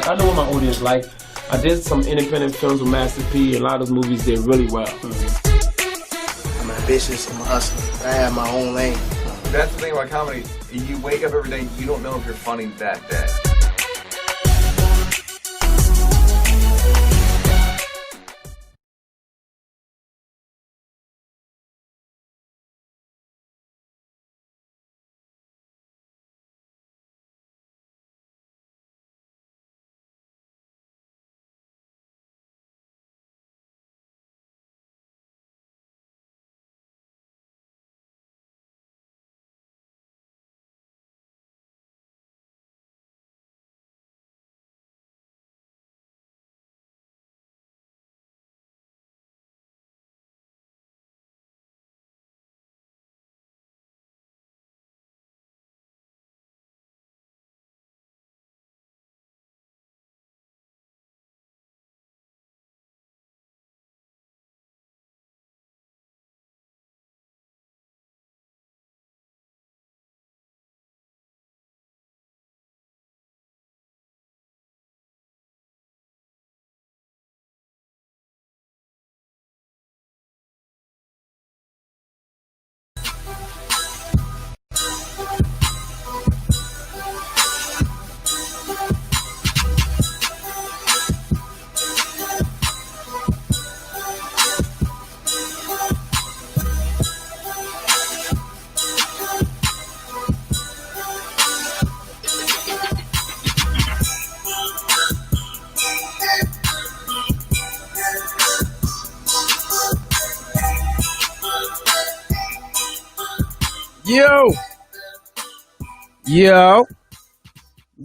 I know what my audience like. I did some independent films with Master P. A lot of those movies did really well. I'm ambitious, I'm a hustler. I have my own lane. That's the thing about comedy. You wake up every day, you don't know if you're funny that day.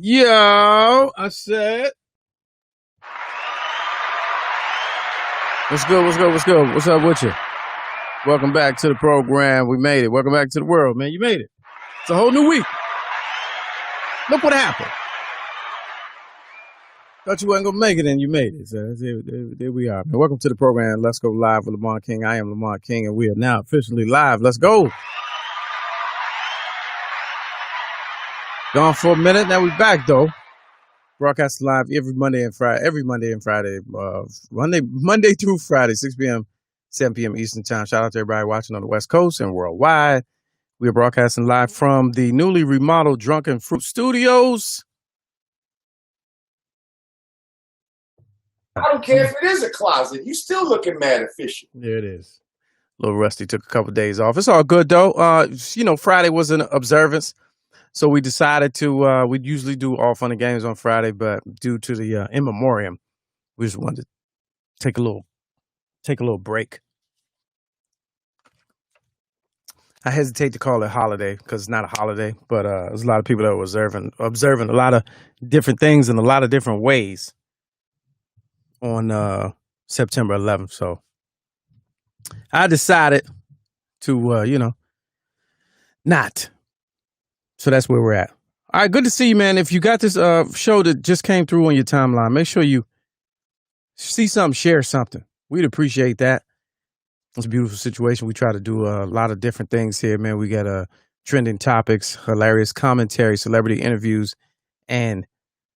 Yo, I said, what's good? What's up with you? Welcome back to the program. We made it. Welcome back to the world, man. You made it. It's a whole new week. Look what happened. Thought you wasn't going to make it, and you made it. So there we are, man. Welcome to the program. Let's go live with Lamont King. I am Lamont King, and we are now officially live. Let's go. Gone for a minute. Now we back though. Broadcast live every Monday and Friday. Monday through Friday, 6 p.m., 7 p.m. Eastern Time. Shout out to everybody watching on the West Coast and worldwide. We are broadcasting live from the newly remodeled Drunken Fruit Studios. I don't care if it is a closet. You still looking mad efficient. There it is. A little rusty. Took a couple of days off. It's all good though. Friday was an observance. So we decided to, we'd usually do all fun and games on Friday, but due to the in memoriam, we just wanted to take a little break. I hesitate to call it holiday because it's not a holiday, but there's a lot of people that were observing a lot of different things in a lot of different ways on September 11th. So I decided to, not. So that's where we're at. All right, good to see you, man. If you got this show that just came through on your timeline, make sure you see something, share something. We'd appreciate that. It's a beautiful situation. We try to do a lot of different things here, man. We got trending topics, hilarious commentary, celebrity interviews, and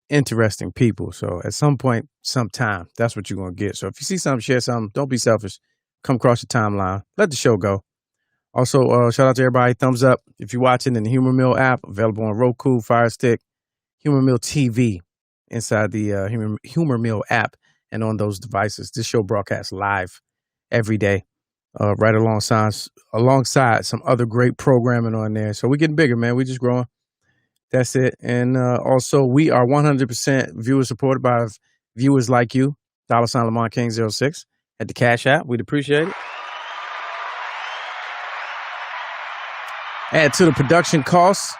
interesting people. So at some point, sometime, that's what you're going to get. So if you see something, share something. Don't be selfish. Come across your timeline. Let the show go. Also, shout out to everybody. Thumbs up if you're watching in the Humor Mill app, available on Roku, Fire Stick, Humor Mill TV, inside the Humor Mill app, and on those devices. This show broadcasts live every day, right alongside some other great programming on there. So we're getting bigger, man. We're just growing. That's it. And also, we are 100% viewer supported by viewers like you. $ Lamont King 06 at the Cash App. We'd appreciate it. Add to the production costs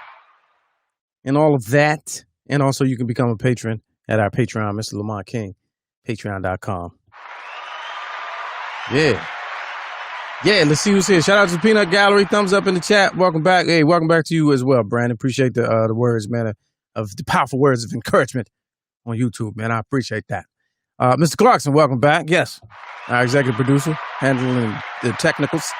and all of that. And also you can become a patron at our Patreon, Mr. Lamont King, patreon.com. Yeah. Yeah, let's see who's here. Shout out to the Peanut Gallery. Thumbs up in the chat. Welcome back. Hey, welcome back to you as well, Brandon. Appreciate the words, man, of the powerful words of encouragement on YouTube, man. I appreciate that. Mr. Clarkson, welcome back. Yes, our executive producer, handling the technicals.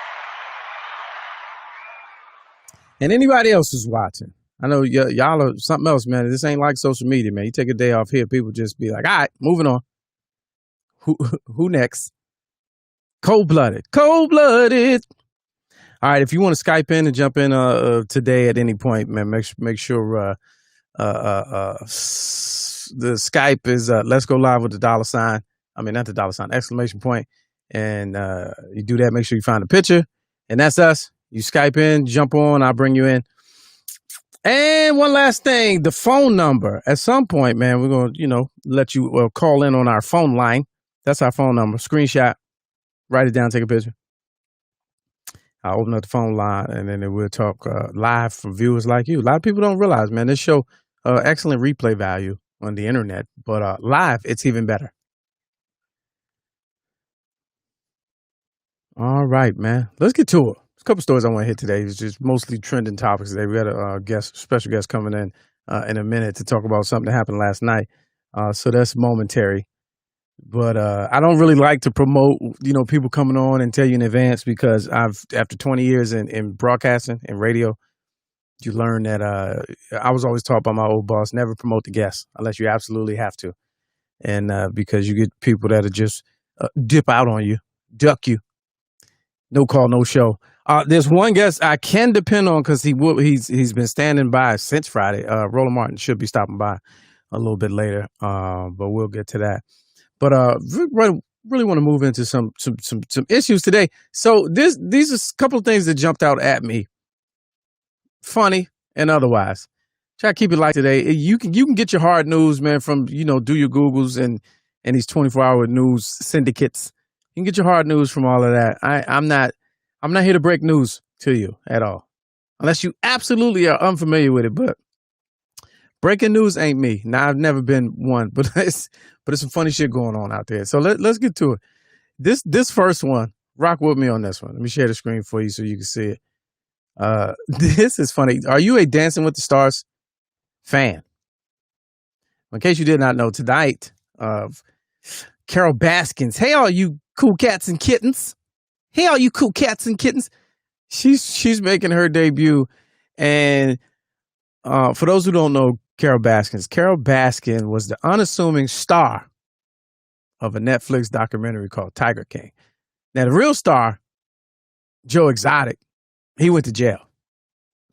And anybody else who's watching, I know y'all are something else, man. This ain't like social media, man. You take a day off here, people just be like, all right, moving on. Who next? Cold-blooded. Cold-blooded. All right, if you want to Skype in and jump in today at any point, man, make sure the Skype is Let's Go Live with the $. I mean, not the $, exclamation point. And you do that, make sure you find a picture. And that's us. You Skype in, jump on, I'll bring you in. And one last thing, the phone number. At some point, man, we're going to, let you call in on our phone line. That's our phone number. Screenshot, write it down, take a picture. I'll open up the phone line, and then we'll talk live from viewers like you. A lot of people don't realize, man, this show, excellent replay value on the internet, but live, it's even better. All right, man. Let's get to it. There's a couple stories I want to hit today. It's just mostly trending topics today. We got a special guest coming in a minute to talk about something that happened last night. So that's momentary. But I don't really like to promote, people coming on and tell you in advance because after 20 years in broadcasting and radio, you learn that I was always taught by my old boss, never promote the guests unless you absolutely have to. And because you get people that'll just dip out on you, duck you. No call, no show. There's one guest I can depend on because he's been standing by since Friday. Roland Martin should be stopping by a little bit later, but we'll get to that. But really want to move into some issues today. So these are a couple of things that jumped out at me, funny and otherwise. Try to keep it light today. You can get your hard news, man, from do your Googles and these 24-hour news syndicates. You can get your hard news from all of that. I'm not here to break news to you at all, unless you absolutely are unfamiliar with it. But breaking news ain't me. Now I've never been one, but it's some funny shit going on out there. So let's get to it. This first one, rock with me on this one. Let me share the screen for you so you can see it. This is funny. Are you a Dancing with the Stars fan? In case you did not know, tonight, Carol Baskins. Hey, all you cool cats and kittens. Hey, all you cool cats and kittens. She's making her debut. And for those who don't know Carol Baskin was the unassuming star of a Netflix documentary called Tiger King. Now, the real star, Joe Exotic, he went to jail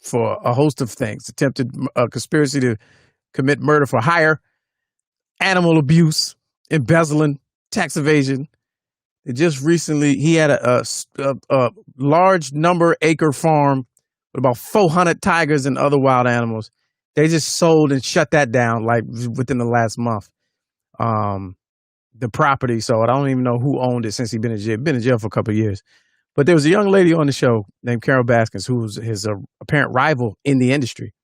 for a host of things. Attempted conspiracy to commit murder for hire, animal abuse, embezzling, tax evasion. Just recently, he had a large acre farm with about 400 tigers and other wild animals. They just sold and shut that down like within the last month. The property, so I don't even know who owned it since he's been in jail. Been in jail for a couple of years. But there was a young lady on the show named Carol Baskins who was his apparent rival in the industry.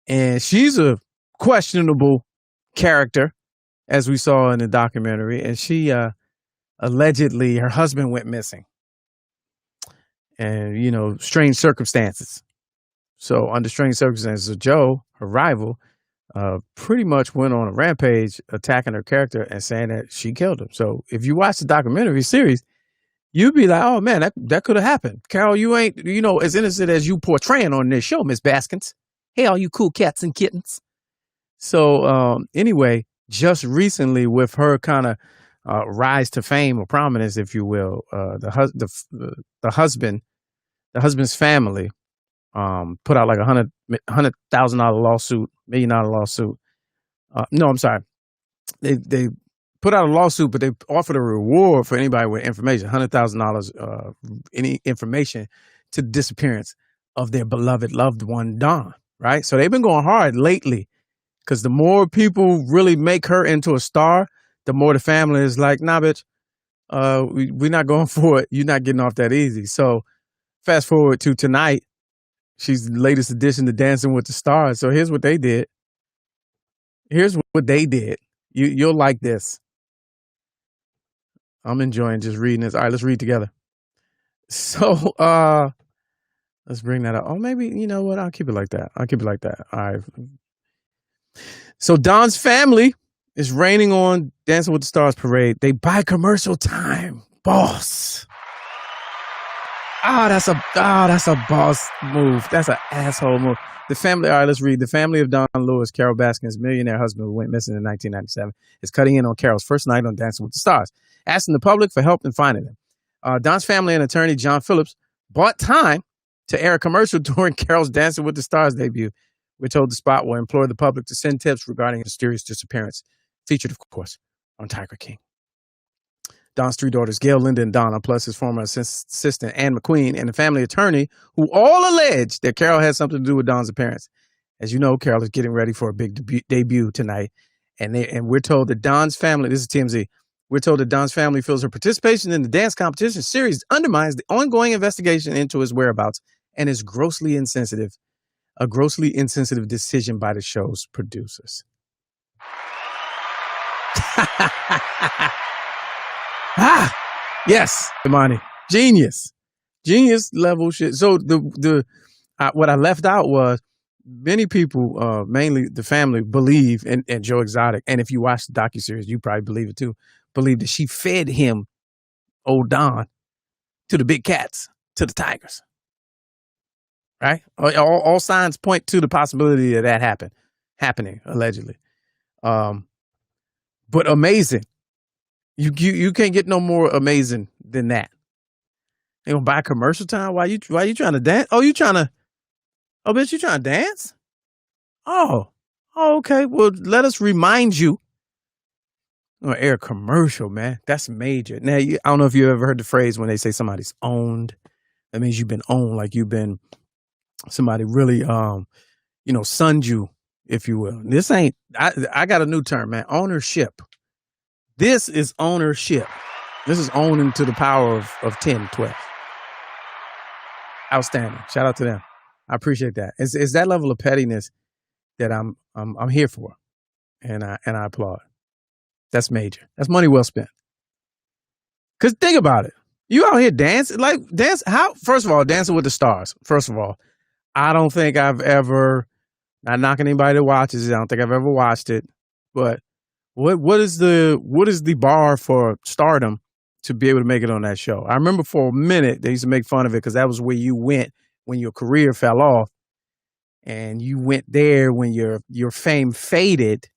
And she's a questionable character, as we saw in the documentary. And she allegedly, her husband went missing. And, strange circumstances. So under strange circumstances, Joe, her rival, pretty much went on a rampage attacking her character and saying that she killed him. So if you watch the documentary series, you'd be like, oh, man, that could have happened. Carol, you ain't, as innocent as you portraying on this show, Miss Baskins. Hey, all you cool cats and kittens. So anyway, just recently with her kind of rise to fame or prominence, if you will, the husband's family put out like $100,000 lawsuit, $1 million lawsuit. No, I'm sorry. They put out a lawsuit, but they offered a reward for anybody with information, $100,000, any information to the disappearance of their beloved loved one, Dawn. Right. So they've been going hard lately because the more people really make her into a star, the more the family is like, nah, bitch, we're not going for it. You're not getting off that easy. So fast forward to tonight. She's the latest addition to Dancing with the Stars. So here's what they did. You'll like this. I'm enjoying just reading this. All right, let's read together. So let's bring that up. Oh, maybe, you know what? I'll keep it like that. All right. So Don's family is raining on Dancing with the Stars parade. They buy commercial time. Boss. That's a boss move. That's an asshole move. The family, all right, let's read. The family of Don Lewis, Carol Baskin's millionaire husband who went missing in 1997, is cutting in on Carol's first night on Dancing with the Stars, asking the public for help in finding him. Don's family and attorney John Phillips bought time to air a commercial during Carol's Dancing with the Stars debut. We're told the spot will implore the public to send tips regarding his mysterious disappearance, featured, of course, on Tiger King. Don's three daughters, Gail, Linda, and Donna, plus his former assistant, Ann McQueen, and the family attorney, who all allege that Carol had something to do with Don's appearance. As you know, Carol is getting ready for a big debut tonight. And we're told that Don's family, this is TMZ, we're told that Don's family feels her participation in the dance competition series undermines the ongoing investigation into his whereabouts and is a grossly insensitive decision by the show's producers. Yes, Imani. Genius level shit. So what I left out was many people, mainly the family, believe in Joe Exotic. And if you watch the docuseries, you probably believe it too. Believe that she fed him, old Don, to the big cats, to the tigers. Right? All signs point to the possibility of that happening, allegedly. But amazing. You can't get no more amazing than that. You gonna buy commercial time? Why you trying to dance? Bitch, you trying to dance? Oh, okay. Well, let us remind you. I'm gonna air a commercial, man. That's major. Now, I don't know if you ever heard the phrase when they say somebody's owned. That means you've been owned, like you've been somebody really, sunned you, if you will. This ain't. I got a new term, man. Ownership. This is ownership. This is owning to the power of 10, 12. Outstanding. Shout out to them. I appreciate that. It's that level of pettiness that I'm here for, and I applaud. That's major. That's money well spent. Cause think about it. You out here dancing, first of all, Dancing with the Stars. First of all, I don't think I've ever, not knocking anybody that watches it, I don't think I've ever watched it, but what is the bar for stardom to be able to make it on that show? I remember for a minute they used to make fun of it because that was where you went when your career fell off, and you went there when your fame faded,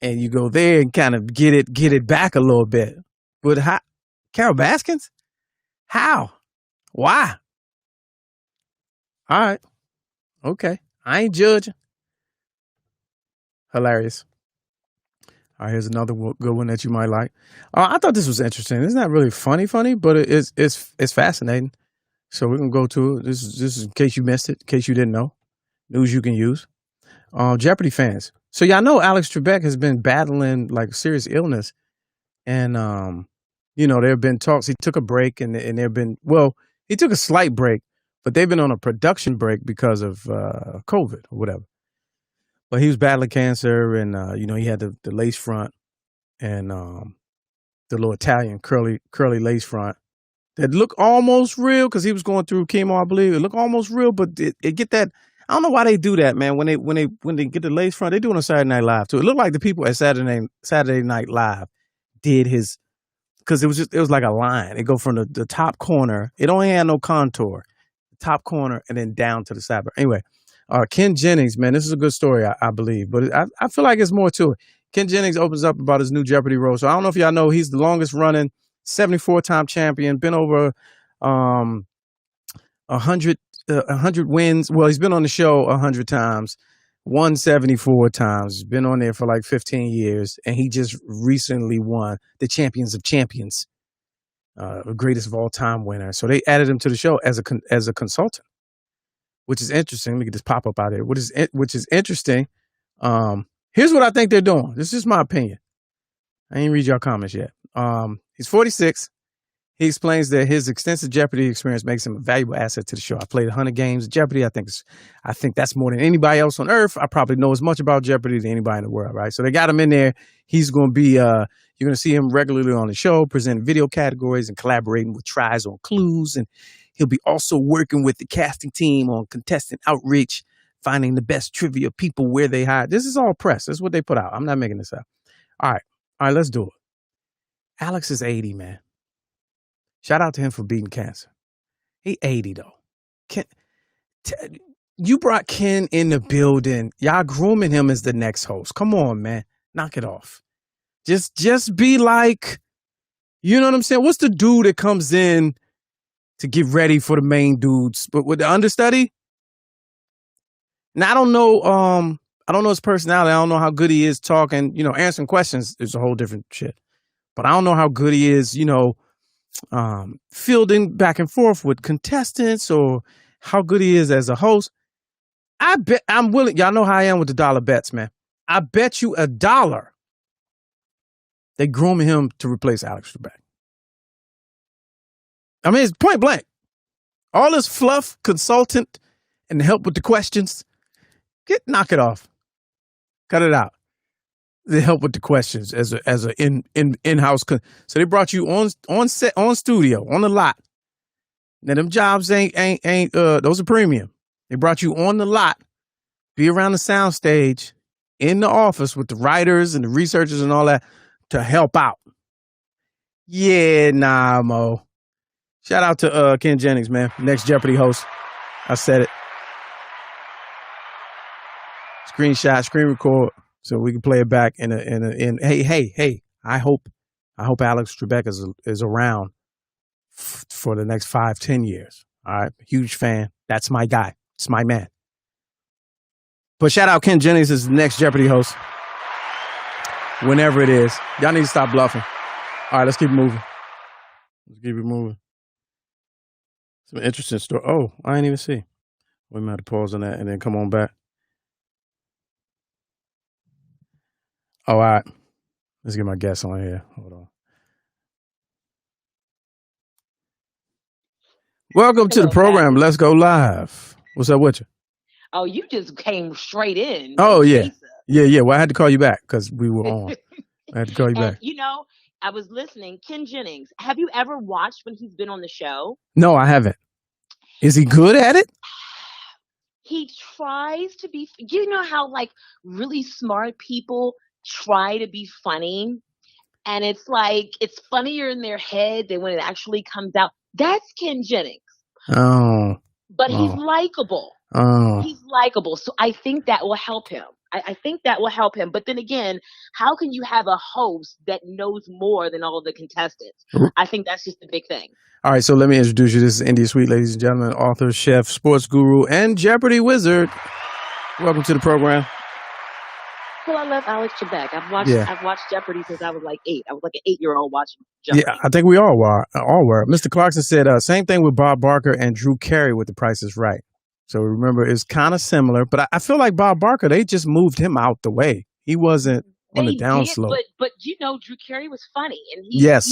and you go there and kind of get it back a little bit. But how, Carol Baskins? How? Why? All right. Okay. I ain't judging. Hilarious. All right, here's another good one that you might like. I thought this was interesting. It's not really funny, but it's fascinating. So we're gonna go to it. This is in case you missed it, in case you didn't know. News you can use. Jeopardy fans. So y'all know Alex Trebek has been battling like serious illness, and there have been talks. He took a break, and he took a slight break, but they've been on a production break because of COVID or whatever. But he was battling cancer, and he had the lace front and the little Italian curly lace front that looked almost real because he was going through chemo, I believe. It looked almost real, but it get that. I don't know why they do that, man. When they get the lace front, they do it on Saturday Night Live too. It looked like the people at Saturday Night Live did his, because it was like a line. It go from the top corner. It only had no contour, the top corner, and then down to the side. But anyway. Ken Jennings, man, this is a good story, I believe, but I feel like it's more to it. Ken Jennings opens up about his new Jeopardy role. So I don't know if y'all know, he's the longest running 74-time champion, been over 100 wins. Well, he's been on the show 100 times, won 74 times, been on there for like 15 years, and he just recently won the Champions of Champions, greatest of all time winner. So they added him to the show as a consultant, which is interesting. Let me get this pop up out here. Which is interesting. Here's what I think they're doing. This is my opinion. I ain't read y'all comments yet. He's 46. He explains that his extensive Jeopardy experience makes him a valuable asset to the show. I played 100 games of Jeopardy. I think that's more than anybody else on earth. I probably know as much about Jeopardy than anybody in the world, right? So they got him in there. He's going to be, you're going to see him regularly on the show, presenting video categories and collaborating with tries on clues. And he'll be also working with the casting team on contestant outreach, finding the best trivia people where they hide. This is all press. This is what they put out. I'm not making this up. All right, let's do it. Alex is 80, man. Shout out to him for beating cancer. He 80 though. you brought Ken in the building. Y'all grooming him as the next host. Come on, man. Knock it off. Just be like, you know what I'm saying? What's the dude that comes in to get ready for the main dudes, but with the understudy? Now, I don't know his personality. I don't know how good he is talking, answering questions is a whole different shit. But I don't know how good he is, fielding back and forth with contestants or how good he is as a host. I bet I'm willing. Y'all know how I am with the dollar bets, man. I bet you $1 they grooming him to replace Alex Trebek. I mean, it's point blank. All this fluff, consultant, and help with the questions. Knock it off. Cut it out. They help with the questions as a in-house. So they brought you on set, on studio, on the lot. Now them jobs ain't those are premium. They brought you on the lot, be around the sound stage, in the office with the writers and the researchers and all that to help out. Yeah, nah, Mo. Shout out to Ken Jennings, man. Next Jeopardy host. I said it. Screenshot, screen record, so we can play it back in hey. I hope Alex Trebek is around for the next 5-10 years. All right. Huge fan. That's my guy. It's my man. But shout out Ken Jennings as the next Jeopardy host. Whenever it is. Y'all need to stop bluffing. All right, let's keep it moving. Some interesting story. Oh, I didn't even see. We might have to pause on that and then come on back. Oh, all right. Let's get my guest on here. Hold on. Welcome to the program. Let's go live. What's up with you? Oh, you just came straight in. Oh, yeah. Yeah. Well, I had to call you back because we were on. I had to call you back. I was listening. Ken Jennings, have you ever watched when he's been on the show? No, I haven't. Is he good at it? He tries to be. You know how really smart people try to be funny, and it's funnier in their head than when it actually comes out. That's Ken Jennings. Oh. But he's likable. Oh. He's likable. So I think that will help him. I think that will help him. But then again, how can you have a host that knows more than all of the contestants? I think that's just the big thing. All right, so let me introduce you. This is India Sweet, ladies and gentlemen, author, chef, sports guru, and Jeopardy wizard. Welcome to the program. Well, I love Alex Trebek. I've watched Jeopardy since I was 8. I was like an 8-year-old watching Jeopardy. Yeah, I think we all were. Mr. Clarkson said same thing with Bob Barker and Drew Carey with The Price is Right. So remember, it's kind of similar, but I feel like Bob Barker, they just moved him out the way. He wasn't on the downslope. But Drew Carey was funny, and he had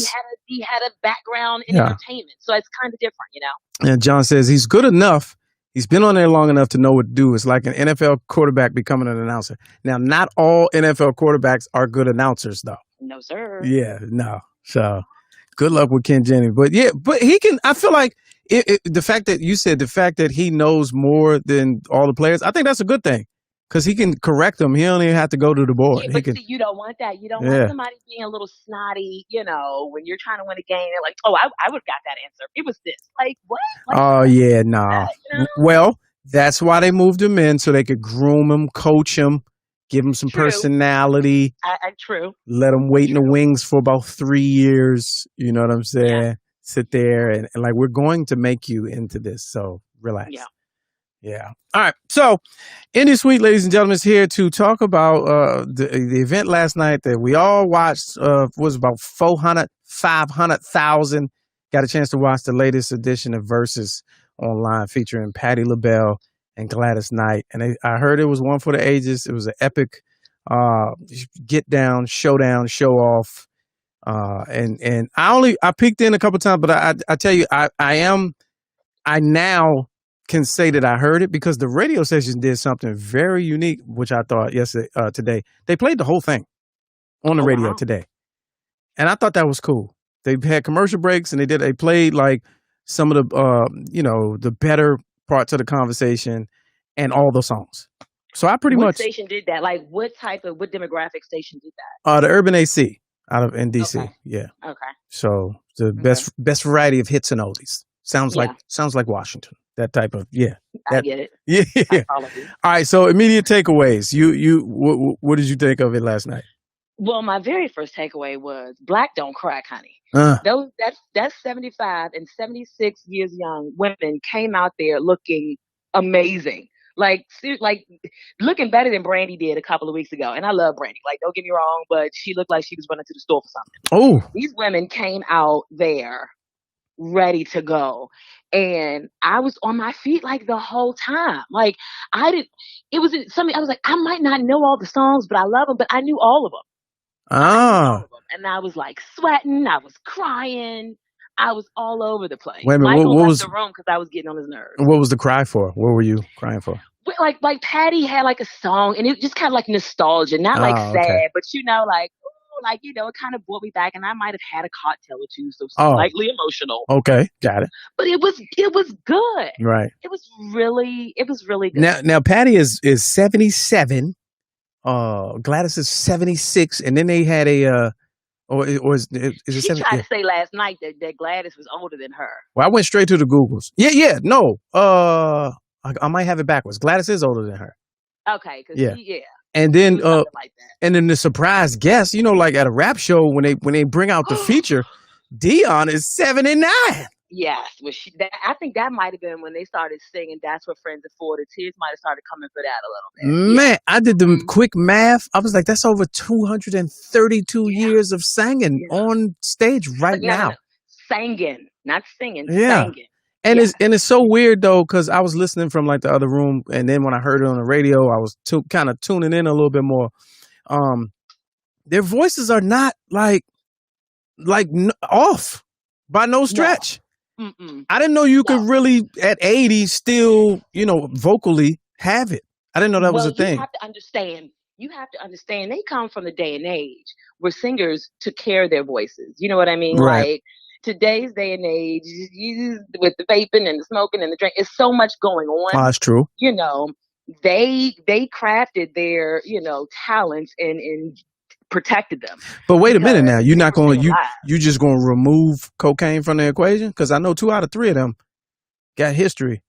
a background in entertainment, so it's kind of different, And John says he's good enough. He's been on there long enough to know what to do. It's like an NFL quarterback becoming an announcer. Now, not all NFL quarterbacks are good announcers, though. No, sir. Yeah, no. So good luck with Ken Jennings. But he can. I feel like the fact that he knows more than all the players, I think that's a good thing because he can correct them. He don't even have to go to the board. Yeah, but you don't want that. You don't want somebody being a little snotty, when you're trying to win a game. They're like, oh, I would have got that answer. It was this. Like, what? Oh, yeah, no. Well, that's why they moved him in, so they could groom him, coach him, give him some personality. True. Let him wait in the wings for about 3 years. You know what I'm saying? Yeah. Sit there and we're going to make you into this. So relax. Yeah. All right. So, India Sweet, ladies and gentlemen, is here to talk about the event last night that we all watched. Was about 500,000. Got a chance to watch the latest edition of Verzuz online featuring Patti LaBelle and Gladys Knight. And I heard it was one for the ages. It was an epic get down, showdown, show off. And I peeked in a couple times, but I tell you, I now can say that I heard it because the radio station did something very unique, which I thought today. They played the whole thing on the radio today. And I thought that was cool. They had commercial breaks and they played some of the, the better parts of the conversation and all the songs. So I pretty much. What station did that? What demographic station did that? The Urban AC. Out of NDC, okay. Yeah. Okay. So the best variety of hits and oldies. Sounds like Washington. That type of I get it. Yeah. I follow you. All right. So immediate takeaways. What did you think of it last night? Well, my very first takeaway was black don't crack, honey. Uh, That's 75 and 76 years young women came out there looking amazing. Like looking better than Brandy did a couple of weeks ago. And I love Brandy. Like, don't get me wrong, but she looked like she was running to the store for something. oh, These women came out there ready to go. And I was on my feet like the whole time. Like it was something I was like, I might not know all the songs, but I love them, but I knew all of them. And I was like sweating. I was crying. I was all over the place. Wait a minute, Michael what left was the room because I was getting on his nerves. what was the cry for? What were you crying for? Like Patty had like a song, and it just kind of like nostalgia, not like sad, okay. but like, ooh, like it kind of brought me back, and I might have had a cocktail or two, so Oh. slightly emotional. Okay, got it. But it was good. Right. It was really good. Now Patty is 77. Gladys is 76, and then they had a or is it She 70? tried to say last night that Gladys was older than her. Well, I went straight to the Googles. Yeah, no. I might have it backwards. Gladys is older than her. Okay, because And then like that. and then the surprise guest, like at a rap show when they bring out the feature, Dion is 79. Yes, I think that might have been when they started singing "That's What Friends Are For." The tears might have started coming for that a little bit. Man, I did the quick math. I was like, that's over 232 years of singing on stage right now. No. Singing, not singing. Yeah. Singing. And it's so weird though, because I was listening from like the other room, and then when I heard it on the radio, I was kind of tuning in a little bit more. Their voices are not like off by no stretch. No. I didn't know you could really at 80 still, vocally have it. I didn't know that was a thing. You have to understand they come from the day and age where singers took care of their voices. You know what I mean? Right. Like today's day and age, with the vaping and the smoking and the drink, it's so much going on. Oh, that's true. They crafted their, talents and protected them. But wait a minute now. You're not going to, you just going to remove cocaine from the equation? Because I know 2 out of 3 of them got history.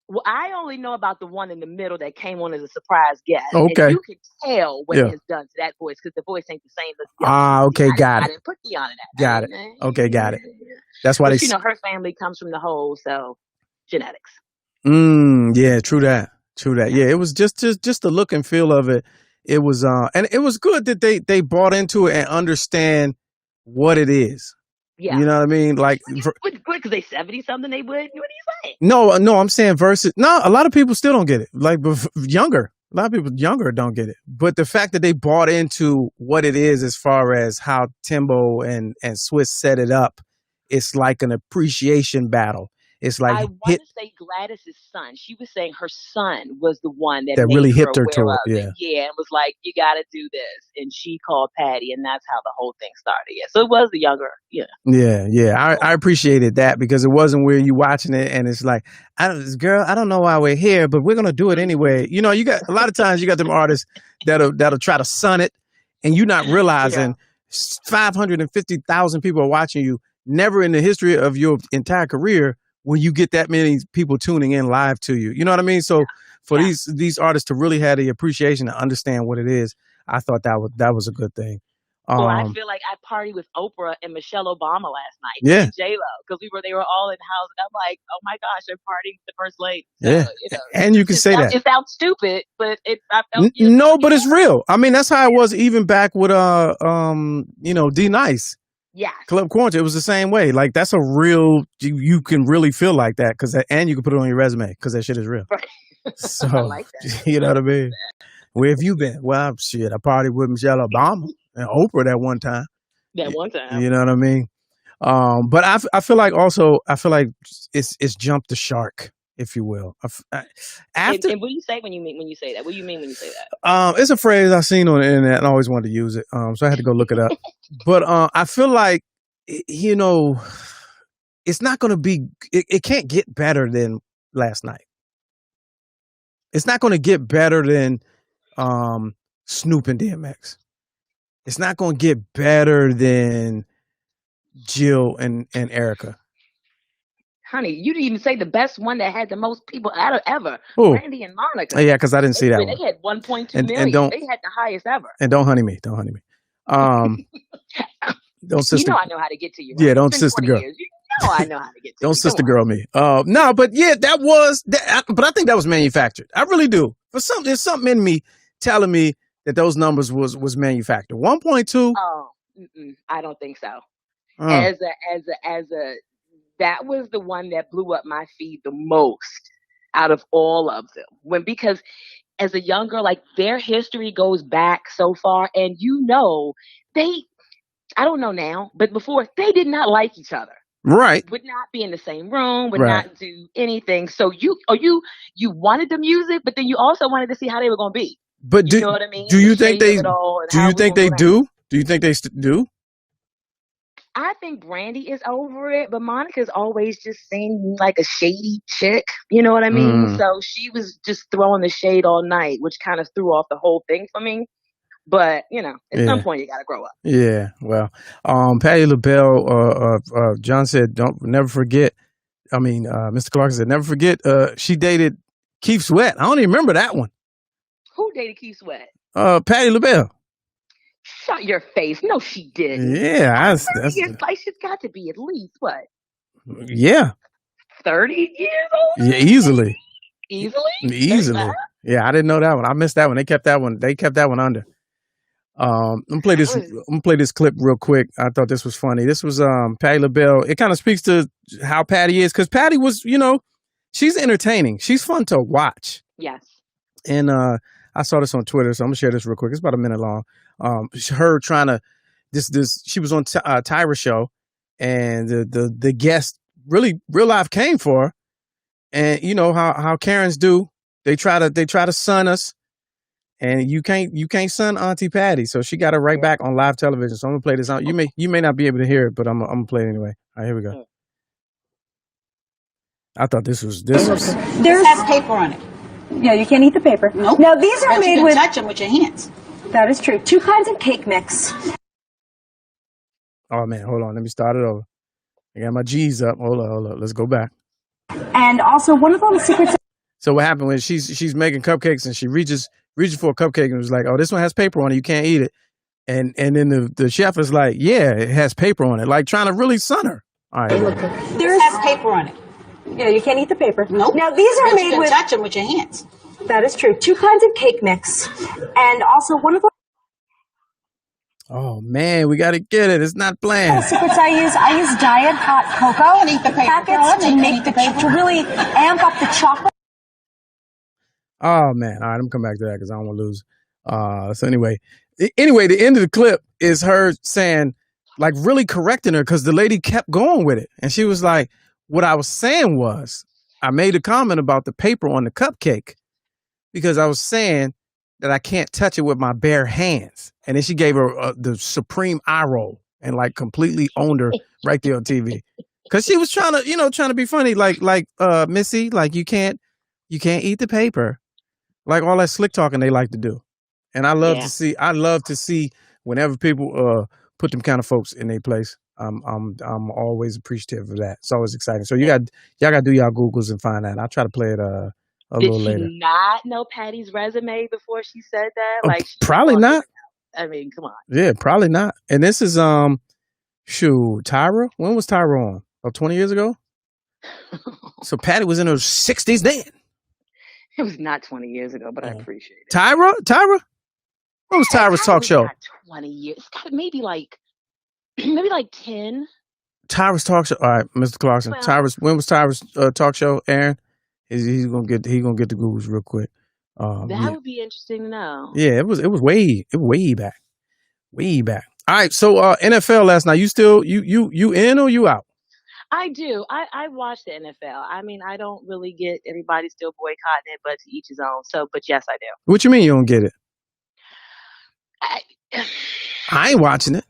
Well, I only know about the one in the middle that came on as a surprise guest. Okay. And you can tell what it has done to that voice because the voice ain't the same. Okay, got it. I didn't put Dion in that. Got it. Okay, got it. That's why her family comes from the whole, so genetics. Yeah, true that. Yeah, it was just the look and feel of it. It was and it was good that they bought into it and understand what it is. Yeah. You know what I mean? Like, because they 70 something, they would. What are you saying? No, I'm saying versus. No, a lot of people still don't get it. Like younger, a lot of people younger don't get it. But the fact that they bought into what it is, as far as how Timbo and Swiss set it up, it's like an appreciation battle. It's like I want to say Gladys's son. She was saying her son was the one that really hipped her to it. Yeah, and was like, "You got to do this." And she called Patty, and that's how the whole thing started. Yeah, so it was the younger. Yeah. I appreciated that because it wasn't where you watching it and it's like, I don't know why we're here, but we're gonna do it anyway. You got a lot of times you got them artists that'll try to sun it, and you're not realizing 550,000 people are watching you. Never in the history of your entire career when you get that many people tuning in live to you. You know what I mean? So for these artists to really have the appreciation to understand what it is, I thought that was a good thing. Well, I feel like I partied with Oprah and Michelle Obama last night. Yeah. J-Lo, because they were all in the house, and I'm like, oh my gosh, they're partying with the first lady. Yeah. And you can say that. It sounds stupid, but I felt no, but it's real. I mean, that's how it was even back with D Nice. Yeah. Club Quarantine, it was the same way. Like, that's a real, you can really feel like that and you can put it on your resume because that shit is real. Right. So, I like that. You know what I mean? Where have you been? Well, shit, I partied with Michelle Obama and Oprah that one time. That one time. You know what I mean? But I feel like it's jumped the shark, if you will. And what do you say when you say that? What do you mean when you say that? It's a phrase I've seen on the internet and I always wanted to use it. So I had to go look it up. But I feel like, it's not going to be, it can't get better than last night. It's not going to get better than Snoop and DMX. It's not going to get better than Jill and Erica. Honey, you didn't even say the best one that had the most people out of ever. Who? Brandy and Monica. Yeah, because I didn't see that one. They had 1.2 And million. don't They had the highest ever. and don't honey me. Don't honey me. Don't sister. You know I know how to get to you. Yeah, Right? don't It's been sister 20 girl. years. You know I know how to get to Don't you. sister Come girl me. No, but yeah, that was. But I think that was manufactured. I really do. There's something in me telling me that those numbers was manufactured. 1.2. Oh, I don't think so. As a, that was the one that blew up my feed the most out of all of them. Because as a young girl, like their history goes back so far, and I don't know now, but before they did not like each other. Right. Would not be in the same room, would Right. not do anything. So you wanted the music, but then you also wanted to see how they were going to be. But You know what I mean? do you The think shade they? of it all and Do how you we think gonna they go down. do? Do you think they do? I think Brandy is over it, but Monica's always just seemed like a shady chick. You know what I mean? So she was just throwing the shade all night, which kind of threw off the whole thing for me. But, at some point you got to grow up. Yeah. Well, Patti LaBelle, John said, never forget. I mean, Mr. Clark said, never forget. She dated Keith Sweat. I don't even remember that one. Who dated Keith Sweat? Patti LaBelle. Shut your face. No, she didn't. Yeah, She's got to be at least what? Yeah. 30 years old? Yeah, easily. Easily? Yeah, I didn't know that one. I missed that one. They kept that one under. I'm gonna play this clip real quick. I thought this was funny. This was Patti LaBelle. It kind of speaks to how Patti is, because Patti was, she's entertaining. She's fun to watch. Yes. And I saw this on Twitter, so I'm gonna share this real quick. It's about a minute long. Her trying to she was on Tyra's show, and the guest really real life came for her, and you know how Karens do. They try to sun us, and you can't sun Auntie Patti, so she got it right back on live television. So I'm gonna play this out. You may not be able to hear it, but I'm gonna play it anyway. All right, here we go. I thought this was. There's has paper on it. Yeah, you can't eat the paper. Nope. Now these are But made you can with. touch them with your hands. That is true. 2 kinds of cake mix. Oh man, hold on. Let me start it over. I got my G's up. Hold on. Let's go back. And also one of the secrets. So what happened was she's making cupcakes, and she reaches for a cupcake and was like, "Oh, this one has paper on it. You can't eat it." And then the chef is like, "Yeah, it has paper on it," like trying to really sun her. All right. There's has paper on it. Yeah, you can't eat the paper. Nope. Now these are But made you can with. touch them with your hands. That is true. 2 kinds of cake mix, and also one of the Oh man, we got to get it. It's not bland. secrets I use diet hot cocoa Eat the paper. packets to make to really amp up the chocolate. Oh man, all right, I'm gonna come back to that because I don't want to lose. So anyway, the end of the clip is her saying, like, really correcting her, because the lady kept going with it, and she was like, "What I was saying was, I made a comment about the paper on the cupcake because I was saying that I can't touch it with my bare hands." And then she gave her the supreme eye roll and like completely owned her right there on TV, because she was trying to be funny, like Missy, like you can't eat the paper. Like all that slick talking they like to do. And I love to see whenever people put them kind of folks in their place. I'm always appreciative of that. It's always exciting. So y'all gotta do y'all Googles and find that. I'll try to play it a little later. Did she not know Patty's resume before she said that? Like probably not. I mean, come on. Yeah, probably not. And this is Tyra. When was Tyra on? 20 years ago? So Patty was in her 60s then. It was not 20 years ago, but I appreciate it. Tyra? What was Tyra's talk show? Not 20 years. It's got maybe like 10. Tyra's talk show. All right, Mr. Clarkson. Well, when was Tyra's talk show, Aaron? He's gonna get the Googles real quick. That would be interesting to know. Yeah, it was way back. All right, so NFL last night. You still you in or you out? I do. I watch the NFL. I mean, I don't really get everybody still boycotting it, but to each his own. So, but yes, I do. What you mean you don't get it? I ain't watching it.